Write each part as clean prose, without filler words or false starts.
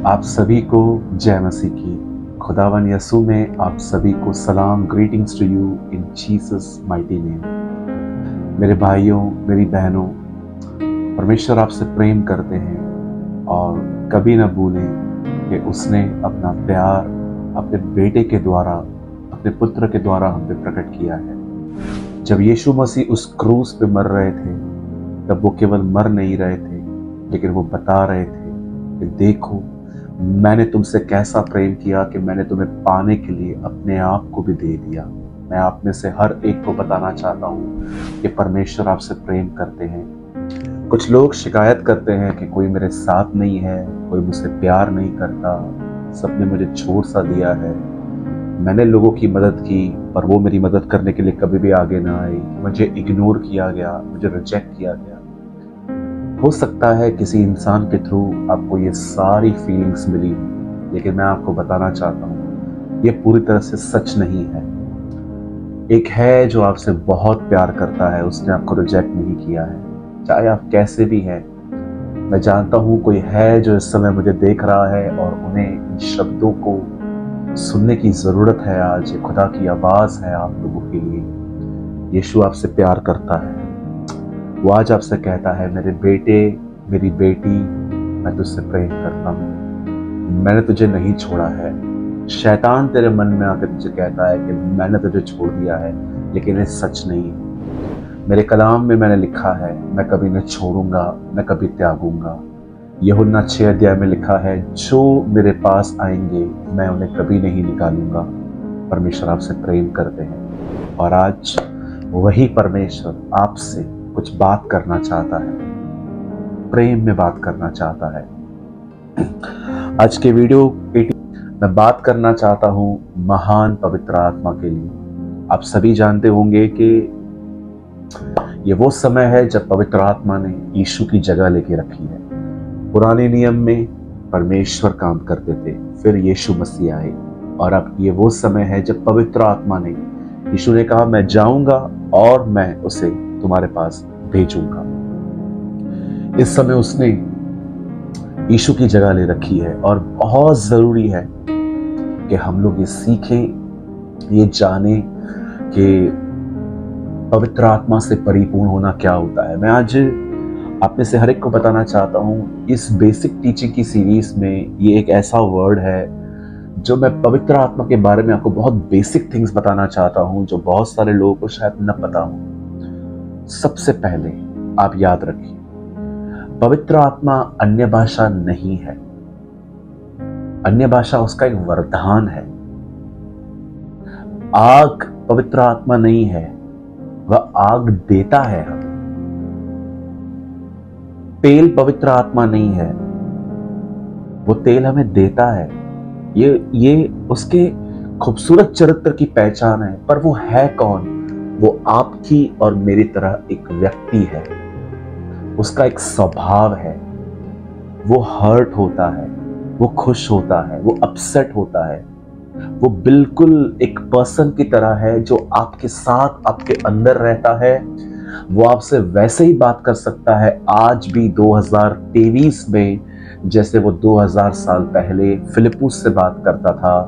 आप सभी को जय मसीह की। खुदावन यसु में आप सभी को सलाम, greetings to you in Jesus mighty name. मेरे भाइयों, मेरी बहनों, परमेश्वर आपसे प्रेम करते हैं और कभी ना भूलें कि उसने अपना प्यार अपने बेटे के द्वारा, अपने पुत्र के द्वारा हम पे प्रकट किया है। जब यीशु मसीह उस क्रूस पे मर रहे थे, तब वो केवल मर नहीं रहे थे, लेकिन वो बता रहे थे कि देखो मैंने तुमसे कैसा प्रेम किया कि मैंने तुम्हें पाने के लिए अपने आप को भी दे दिया। मैं आप में से हर एक को बताना चाहता हूँ कि परमेश्वर आपसे प्रेम करते हैं। कुछ लोग शिकायत करते हैं कि कोई मेरे साथ नहीं है, कोई मुझसे प्यार नहीं करता, सबने मुझे छोड़ सा दिया है। मैंने लोगों की मदद की पर वो मेरी मदद करने के लिए कभी भी आगे ना आए। मुझे इग्नोर किया गया, मुझे रिजेक्ट किया गया। हो सकता है किसी इंसान के थ्रू आपको ये सारी फीलिंग्स मिली, लेकिन मैं आपको बताना चाहता हूँ ये पूरी तरह से सच नहीं है। एक है जो आपसे बहुत प्यार करता है, उसने आपको रिजेक्ट नहीं किया है, चाहे आप कैसे भी हैं। मैं जानता हूँ कोई है जो इस समय मुझे देख रहा है और उन्हें इन शब्दों को सुनने की जरूरत है। आज ये खुदा की आवाज है आप लोगों के लिए। यीशु आपसे प्यार करता है। वो आज आपसे कहता है, मेरे बेटे, मेरी बेटी, मैं तुझसे प्रेम करता हूँ, मैंने तुझे नहीं छोड़ा है। शैतान तेरे मन में आकर तुझे कहता है कि मैंने तुझे छोड़ दिया है, लेकिन ये सच नहीं है। मेरे कलाम में मैंने लिखा है, मैं कभी न छोड़ूंगा, न कभी त्यागूंगा। यूहन्ना 6 अध्याय में लिखा है, जो मेरे पास आएंगे मैं उन्हें कभी नहीं निकालूंगा। परमेश्वर आपसे प्रेम करते हैं और आज वही परमेश्वर आपसे कुछ बात करना चाहता है, प्रेम में बात करना चाहता है। आज के वीडियो मैं बात करना चाहता हूं महान पवित्र आत्मा के लिए। आप सभी जानते होंगे कि ये वो समय है जब पवित्र आत्मा ने यीशु की जगह लेके रखी है। पुराने नियम में परमेश्वर काम करते थे, फिर यीशु मसीह आए, और अब ये वो समय है जब पवित्र आत्मा ने, यीशु ने कहा मैं जाऊंगा और मैं उसे तुम्हारे पास भेजूंगा। इस समय उसने यीशु की जगह ले रखी है और बहुत जरूरी है कि हम लोग ये सीखें, ये जानें कि पवित्र आत्मा से परिपूर्ण होना क्या होता है। मैं आज आप में से हर एक को बताना चाहता हूँ, इस बेसिक टीचिंग की सीरीज में ये एक ऐसा वर्ड है जो मैं पवित्र आत्मा के बारे में आपको बहुत बेसिक थिंग्स बताना चाहता हूँ, जो बहुत सारे लोगों को शायद न पता हो। सबसे पहले आप याद रखिए, पवित्र आत्मा अन्य भाषा नहीं है। अन्य भाषा उसका एक वरदान है। आग पवित्र आत्मा नहीं है, वह आग देता है हमें। तेल पवित्र आत्मा नहीं है, वो तेल हमें देता है। ये उसके खूबसूरत चरित्र की पहचान है। पर वो है कौन? वो आपकी और मेरी तरह एक व्यक्ति है। उसका एक स्वभाव है। वो हर्ट होता है, वो खुश होता है, वो अपसेट होता है। वो बिल्कुल एक पर्सन की तरह है जो आपके साथ, आपके अंदर रहता है। वो आपसे वैसे ही बात कर सकता है आज भी 2023 में जैसे वो 2000 साल पहले फिलिप्पुस से बात करता था।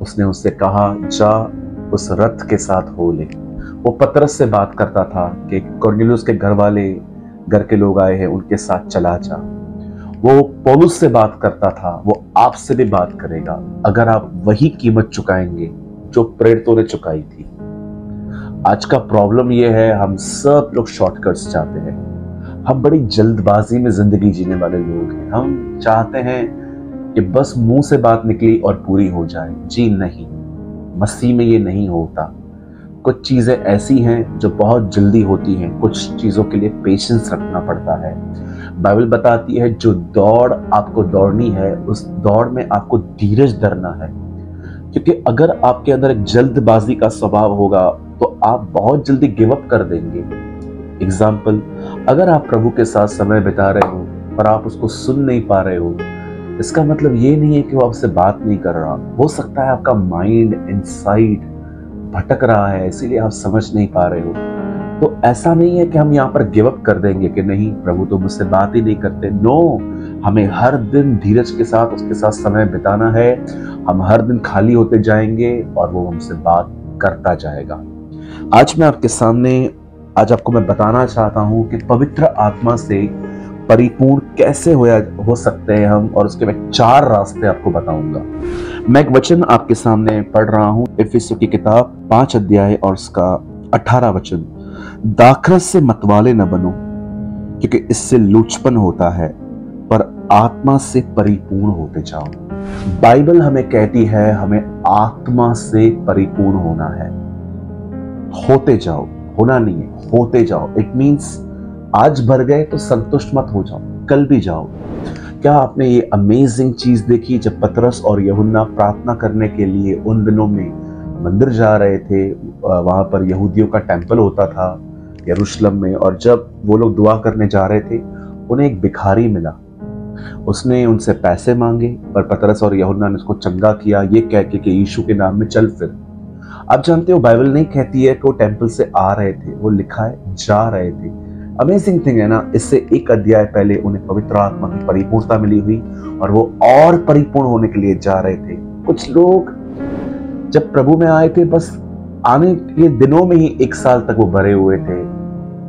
उसने उससे कहा, जा उस रथ के साथ हो ले। वो पतरस से बात करता था कि कुरनेलियुस के घर के लोग आए हैं, उनके साथ चला जा। वो पौलुस से बात करता था, वो आपसे भी बात करेगा अगर आप वही कीमत चुकाएंगे जो प्रेरितों ने चुकाई थी। आज का प्रॉब्लम ये है, हम सब लोग शॉर्टकट्स चाहते हैं। हम बड़ी जल्दबाजी में जिंदगी जीने वाले लोग हैं। हम चाहते हैं कि बस मुंह से बात निकली और पूरी हो जाए। जी नहीं, मसीह में ये नहीं होता। कुछ चीजें ऐसी हैं जो बहुत जल्दी होती हैं, कुछ चीजों के लिए पेशेंस रखना पड़ता है। बाइबल बताती है जो दौड़ आपको दौड़नी है, उस दौड़ में आपको धीरज धरना है। क्योंकि अगर आपके अंदर एक जल्दबाजी का स्वभाव होगा तो आप बहुत जल्दी गिव अप कर देंगे। एग्जाम्पल, अगर आप प्रभु के साथ समय बिता रहे हो पर आप उसको सुन नहीं पा रहे हो, इसका मतलब ये नहीं है कि वो आपसे बात नहीं कर रहा। हो सकता है आपका माइंड इनसाइड भटक रहा है, इसीलिए आप समझ नहीं पा रहे हो। तो ऐसा नहीं है कि हम यहाँ पर गिव अप कर देंगे कि नहीं प्रभु तो मुझसे बात ही नहीं करते। नो, हमें हर दिन धीरज के साथ उसके साथ समय बिताना है। हम हर दिन खाली होते जाएंगे और वो हमसे बात करता जाएगा। आज मैं आपके सामने आज आपको मैं बताना चाहता हूं कि पवित्र आत्मा से परिपूर्ण कैसे हो सकते हैं हम, और उसके मैं 4 रास्ते आपको बताऊंगा। मैं एक वचन आपके सामने पढ़ रहा हूं, इफिसियों की किताब 5 अध्याय और उसका 18 वचन। दाखरस से मतवाले न बनो, क्योंकि इससे लूचपन होता है, पर आत्मा से परिपूर्ण होते जाओ। बाइबल हमें कहती है हमें आत्मा से परिपूर्ण होना है। होते जाओ, होना नहीं है, होते जाओ। इट मीन्स आज भर गए तो संतुष्ट मत हो जाओ, कल भी जाओ। क्या आपने ये अमेजिंग चीज देखी जब पतरस और यूहन्ना प्रार्थना करने के लिए उन दिनों में मंदिर जा रहे थे? वहां पर यहूदियों का टेंपल होता था यरूशलेम में, और जब वो लोग दुआ करने जा रहे थे उन्हें एक भिखारी मिला। उसने उनसे पैसे मांगे, पर पतरस और यूहन्ना ने उसको चंगा किया ये कह के कि यीशु के नाम में चल फिर। आप जानते हो बाइबल नहीं कहती है कि वो टेंपल से आ रहे थे, वो लिखा है जा रहे थे। अमेजिंग थिंग है ना। इससे एक अध्याय पहले उन्हें पवित्र आत्मा की परिपूर्णता मिली हुई और वो और परिपूर्ण होने के लिए जा रहे थे। कुछ लोग जब प्रभु में आए थे बस आने के दिनों में ही 1 साल तक वो भरे हुए थे।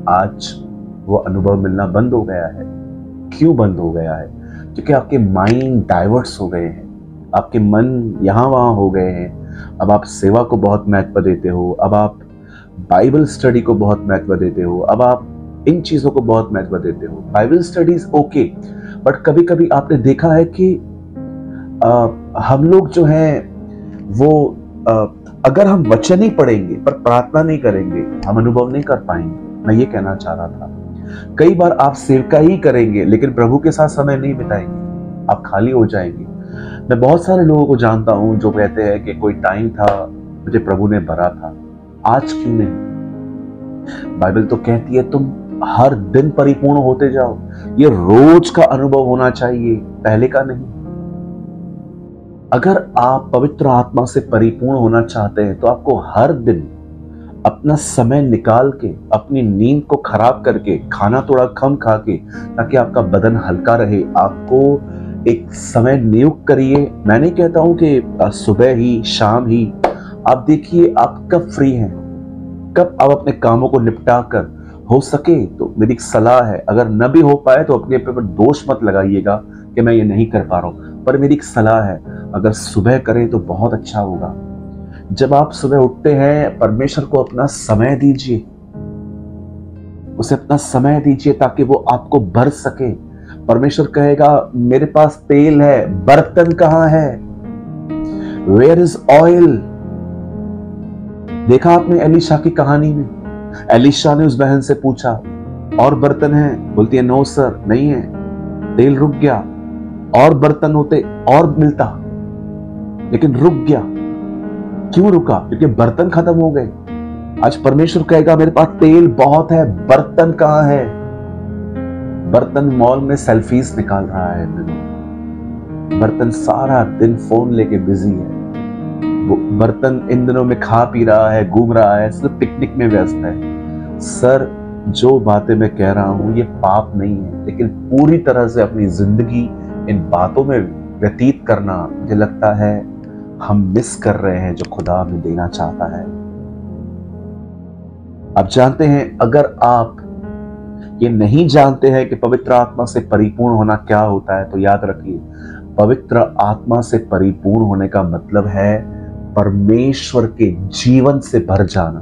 आज वो अनुभव मिलना बंद हो गया है। क्यों बंद हो गया है? क्योंकि आपके माइंड डाइवर्ट्स हो गए हैं, आपके मन यहां वहां हो गए हैं। अब आप सेवा को बहुत महत्व देते हो, अब आप बाइबल स्टडी को बहुत महत्व देते हो, अब आप इन चीजों को बहुत महत्व देते हो। बाइबल स्टडीज ओके, बट कभी कभी आपने देखा है कि हम लोग जो हैं वो अगर हम वचन ही पढ़ेंगे पर प्रार्थना नहीं करेंगे, हम अनुभव नहीं कर पाएंगे। मैं ये कहना चाह रहा था। कई बार आप सेवका ही करेंगे लेकिन प्रभु के साथ समय नहीं बिताएंगे, आप खाली हो जाएंगे। मैं बहुत सारे लोगों को जानता हूं जो कहते हैं कि कोई टाइम था मुझे प्रभु ने भरा था, आज क्यों नहीं? बाइबल तो कहती है तुम हर दिन परिपूर्ण होते जाओ। ये रोज का अनुभव होना चाहिए, पहले का नहीं। अगर आप पवित्र आत्मा से परिपूर्ण होना चाहते हैं तो आपको हर दिन अपना समय निकाल के, अपनी नींद को खराब करके, खाना थोड़ा कम खा के, ताकि आपका बदन हल्का रहे, आपको एक समय नियुक्त करिए। मैं नहीं कहता हूं कि सुबह ही शाम ही। आप देखिए आप कब फ्री हैं, कब आप अपने कामों को निपटा कर, हो सके तो मेरी एक सलाह है, अगर न भी हो पाए तो अपने पर दोष मत लगाइएगा कि मैं ये नहीं कर पा रहा हूं, पर मेरी एक सलाह है, अगर सुबह करें तो बहुत अच्छा होगा। जब आप सुबह उठते हैं परमेश्वर को अपना समय दीजिए, उसे अपना समय दीजिए ताकि वो आपको भर सके। परमेश्वर कहेगा मेरे पास तेल है, बर्तन कहां है? Where is oil? देखा आपने एलिशा की कहानी में, एलिशा ने उस बहन से पूछा और बर्तन है? बोलती है नो सर, नहीं है। तेल रुक गया, और बर्तन होते और मिलता, लेकिन रुक गया। क्यों रुका? क्योंकि बर्तन खत्म हो गए। आज परमेश्वर कहेगा मेरे पास तेल बहुत है, बर्तन कहां है? बर्तन मॉल में सेल्फीज निकाल रहा है, बर्तन सारा दिन फोन लेके बिजी है, वो बर्तन इन दिनों में खा पी रहा है, घूम रहा है, सिर्फ पिकनिक में व्यस्त है। सर जो बातें मैं कह रहा हूं ये पाप नहीं है, लेकिन पूरी तरह से अपनी जिंदगी इन बातों में व्यतीत करना, मुझे लगता है हम मिस कर रहे हैं जो खुदा हमें देना चाहता है। आप जानते हैं, अगर आप ये नहीं जानते हैं कि पवित्र आत्मा से परिपूर्ण होना क्या होता है, तो याद रखिए, पवित्र आत्मा से परिपूर्ण होने का मतलब है परमेश्वर के जीवन से भर जाना,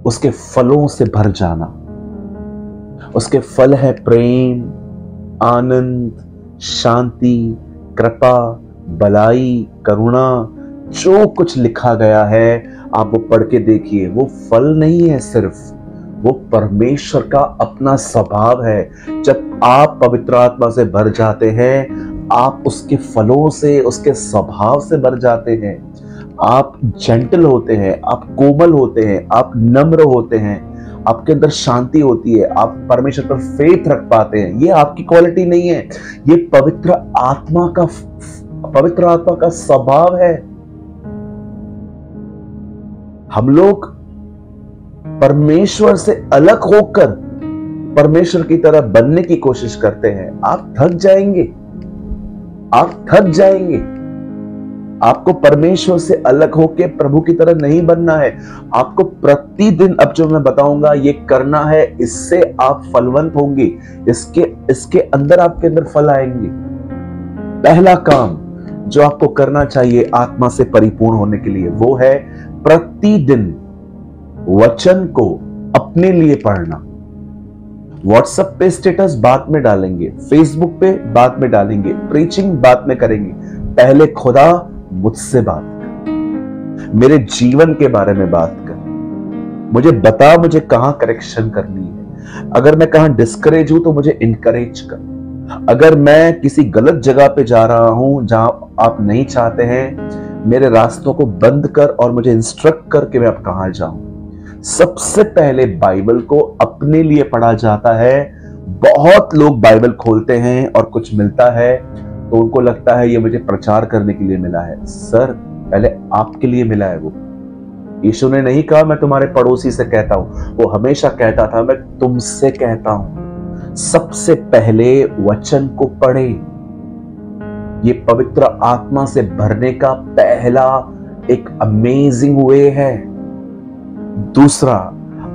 उसके फलों से भर जाना। उसके फल है प्रेम, आनंद, शांति, कृपा, भलाई, करुणा। जो कुछ लिखा गया है आप वो पढ़ के देखिए, वो फल नहीं है सिर्फ, वो परमेश्वर का अपना स्वभाव है। जब आप पवित्र आत्मा से भर जाते हैं, आप उसके फलों से, उसके स्वभाव से भर जाते हैं। आप जेंटल होते हैं, आप कोमल होते हैं, आप नम्र होते हैं, आपके अंदर शांति होती है, आप परमेश्वर पर फेथ रख पाते हैं। ये आपकी क्वालिटी नहीं है, ये पवित्र आत्मा का स्वभाव है। हम लोग परमेश्वर से अलग होकर परमेश्वर की तरह बनने की कोशिश करते हैं, आप थक जाएंगे। आप थक जाएंगे। आपको परमेश्वर से अलग होकर प्रभु की तरह नहीं बनना है। आपको प्रतिदिन, अब जो मैं बताऊंगा, ये करना है। इससे आप फलवंत होंगे। इसके अंदर आपके अंदर फल आएंगे। पहला काम जो आपको करना चाहिए आत्मा से परिपूर्ण होने के लिए, वो है प्रतिदिन वचन को अपने लिए पढ़ना। व्हाट्सएप पे स्टेटस बाद में डालेंगे, फेसबुक पे बाद में डालेंगे, प्रीचिंग बाद में करेंगे। पहले खुदा मुझसे बात कर, मेरे जीवन के बारे में बात कर। मुझे बता मुझे कहां करेक्शन करनी है। अगर मैं कहां डिस्करेज हूं तो मुझे इंकरेज कर। अगर मैं किसी गलत जगह पे जा रहा हूं जहां आप नहीं चाहते हैं, मेरे रास्तों को बंद कर और मुझे इंस्ट्रक्ट कर कि मैं अब कहां जाऊं। सबसे पहले बाइबल को अपने लिए पढ़ा जाता है। बहुत लोग बाइबल खोलते हैं और कुछ मिलता है तो उनको लगता है ये मुझे प्रचार करने के लिए मिला है। सर, पहले आपके लिए मिला है वो। यीशु ने नहीं कहा मैं तुम्हारे पड़ोसी से कहता हूं, वो हमेशा कहता था मैं तुमसे कहता हूं। सबसे पहले वचन को पढ़े। ये पवित्र आत्मा से भरने का पहला एक अमेजिंग वे है। दूसरा,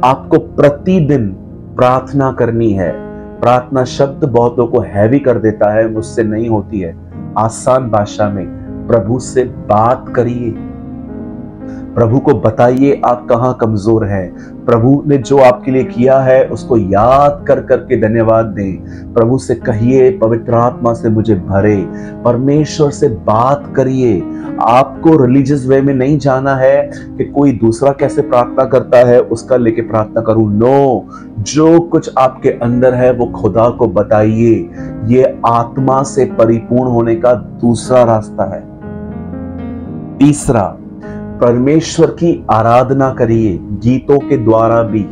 आपको प्रतिदिन प्रार्थना करनी है। प्रार्थना शब्द बहुत लोगों को हैवी कर देता है, मुझसे नहीं होती है। आसान भाषा में प्रभु से बात करिए। प्रभु को बताइए आप कहां कमजोर हैं। प्रभु ने जो आपके लिए किया है उसको याद कर करके धन्यवाद दें। प्रभु से कहिए पवित्र आत्मा से मुझे भरे। परमेश्वर से बात करिए। आपको रिलीजियस वे में नहीं जाना है कि कोई दूसरा कैसे प्रार्थना करता है उसका लेके प्रार्थना करूं। नो, जो कुछ आपके अंदर है वो खुदा को बताइए। ये आत्मा से परिपूर्ण होने का दूसरा रास्ता है। तीसरा, परमेश्वर की आराधना करिए गीतों के द्वारा भी।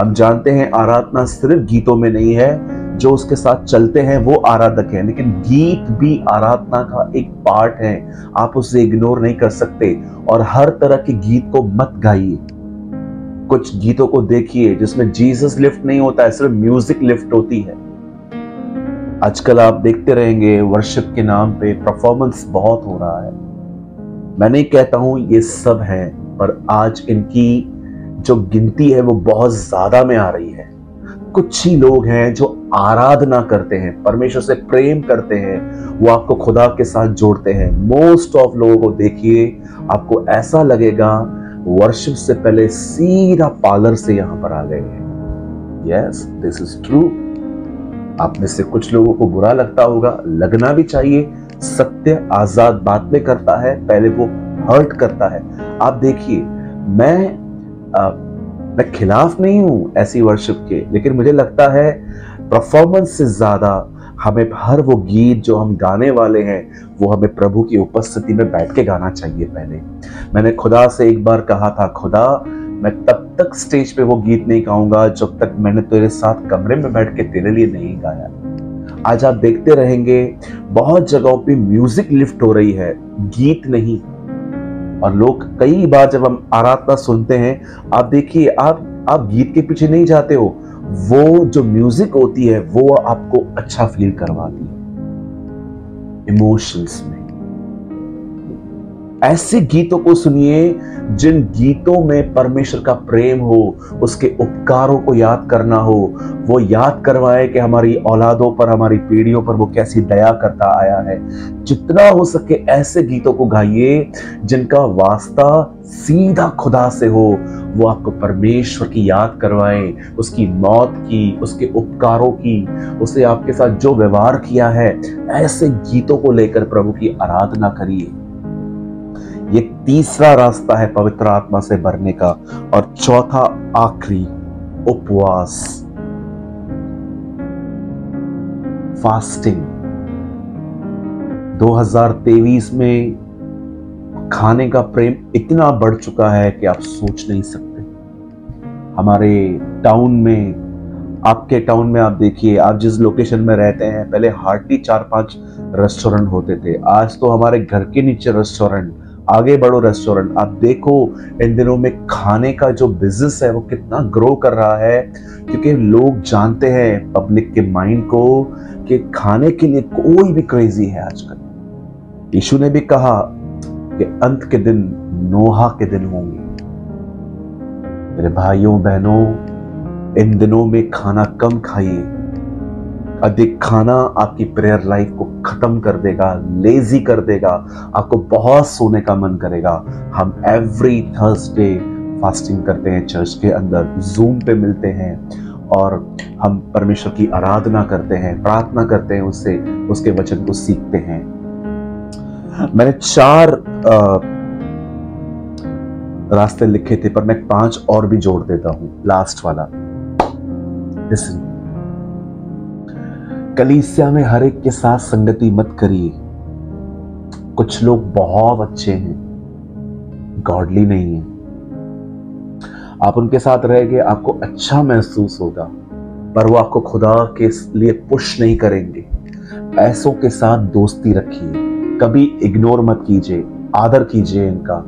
हम जानते हैं आराधना सिर्फ गीतों में नहीं है, जो उसके साथ चलते हैं वो आराधक हैं, लेकिन गीत भी आराधना का एक पार्ट है। आप उसे इग्नोर नहीं कर सकते। और हर तरह के गीत को मत गाइए। कुछ गीतों को देखिए जिसमें जीसस लिफ्ट नहीं होता है, सिर्फ म्यूजिक लिफ्ट होती है। आजकल आप देखते रहेंगे वर्शिप के नाम पे परफॉर्मेंस बहुत हो रहा है। मैं नहीं कहता हूं ये सब है, पर आज इनकी जो गिनती है वो बहुत ज्यादा में आ रही है। कुछ ही लोग हैं जो आराधना करते हैं, परमेश्वर से प्रेम करते हैं, वो आपको खुदा के साथ जोड़ते हैं। मोस्ट ऑफ लोगों को देखिए, आपको ऐसा लगेगा वर्शिप से पहले सीधा पार्लर से यहां पर आ गए हैं। Yes, this is true. आप में से कुछ लोगों को बुरा लगता होगा, लगना भी चाहिए। सत्य आजाद बात में करता है, पहले वो हर्ट करता है। आप देखिए, मैं खिलाफ नहीं हूं ऐसी वर्शिप के, लेकिन मुझे लगता है परफॉर्मेंस से ज्यादा हमें हर वो गीत जो हम गाने वाले हैं वो हमें प्रभु की उपस्थिति में बैठ के गाना चाहिए। पहले मैंने खुदा से एक बार कहा था, खुदा मैं तब तक स्टेज पे वो गीत नहीं गाऊंगा जब तक मैंने तेरे साथ कमरे में बैठ के तेरे लिए नहीं गाया। आज आप देखते रहेंगे बहुत जगहों पे म्यूजिक लिफ्ट हो रही है, गीत नहीं। और लोग कई बार जब हम आराधना सुनते हैं, आप देखिए, आप गीत के पीछे नहीं जाते हो, वो जो म्यूजिक होती है वो आपको अच्छा फील करवाती है इमोशंस में। ऐसे गीतों को सुनिए जिन गीतों में परमेश्वर का प्रेम हो, उसके उपकारों को याद करना हो। वो याद करवाए कि हमारी औलादों पर, हमारी पीढ़ियों पर वो कैसी दया करता आया है। जितना हो सके ऐसे गीतों को गाइए जिनका वास्ता सीधा खुदा से हो। वो आपको परमेश्वर की याद करवाए, उसकी मौत की, उसके उपकारों की, उसे आपके साथ जो व्यवहार किया है। ऐसे गीतों को लेकर प्रभु की आराधना करिए। ये तीसरा रास्ता है पवित्र आत्मा से भरने का। और चौथा, आखिरी, उपवास, फास्टिंग। 2023 में खाने का प्रेम इतना बढ़ चुका है कि आप सोच नहीं सकते। हमारे टाउन में, आपके टाउन में आप देखिए, आप जिस लोकेशन में रहते हैं, पहले हार्डली 4-5 रेस्टोरेंट होते थे। आज तो हमारे घर के नीचे रेस्टोरेंट, आगे बढ़ो रेस्टोरेंट। आप देखो इन दिनों में खाने का जो बिजनेस है वो कितना ग्रो कर रहा है, क्योंकि लोग जानते हैं पब्लिक के माइंड को कि खाने के लिए कोई भी क्रेजी है आजकल। यीशु ने भी कहा कि अंत के दिन नोहा के दिन होंगे। मेरे भाइयों बहनों, इन दिनों में खाना कम खाइए। अधिक खाना आपकी प्रेयर लाइफ को खत्म कर देगा, लेजी कर देगा, आपको बहुत सोने का मन करेगा। हम एवरी थर्सडे फास्टिंग करते हैं चर्च के अंदर, जूम पे मिलते हैं और हम परमेश्वर की आराधना करते हैं, प्रार्थना करते हैं, उससे उसके वचन को सीखते हैं। मैंने 4 रास्ते लिखे थे, पर मैं 5 और भी जोड़ देता हूं। लास्ट वाला, लिसन। कलीसिया में हर एक के साथ संगति मत करिए। कुछ लोग बहुत अच्छे हैं, गॉडली नहीं है। आप उनके साथ रहेंगे, आपको अच्छा महसूस होगा, पर वो आपको खुदा के लिए पुश नहीं करेंगे। ऐसों के साथ दोस्ती रखिए, कभी इग्नोर मत कीजिए, आदर कीजिए इनका,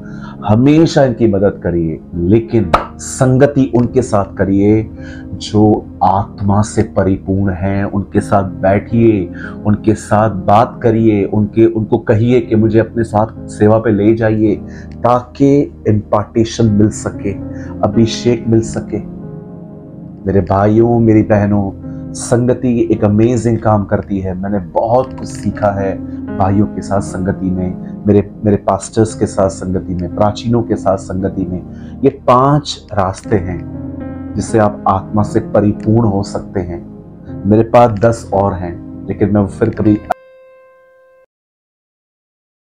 हमेशा इनकी मदद करिए, लेकिन संगति उनके साथ करिए जो आत्मा से परिपूर्ण हैं। उनके साथ बैठिए, उनके साथ बात करिए, उनको कहिए कि मुझे अपने साथ सेवा पे ले जाइए, ताकि इम्पार्टेशन मिल सके, अभिषेक मिल सके। मेरे भाइयों, मेरी बहनों, संगति एक अमेजिंग काम करती है। मैंने बहुत कुछ सीखा है भाइयों के साथ संगति में, मेरे पास्टर्स के साथ संगति में, प्राचीनों के साथ संगति में। ये 5 रास्ते हैं जिससे आप आत्मा से परिपूर्ण हो सकते हैं। मेरे पास 10 और हैं, लेकिन मैं फिर कभी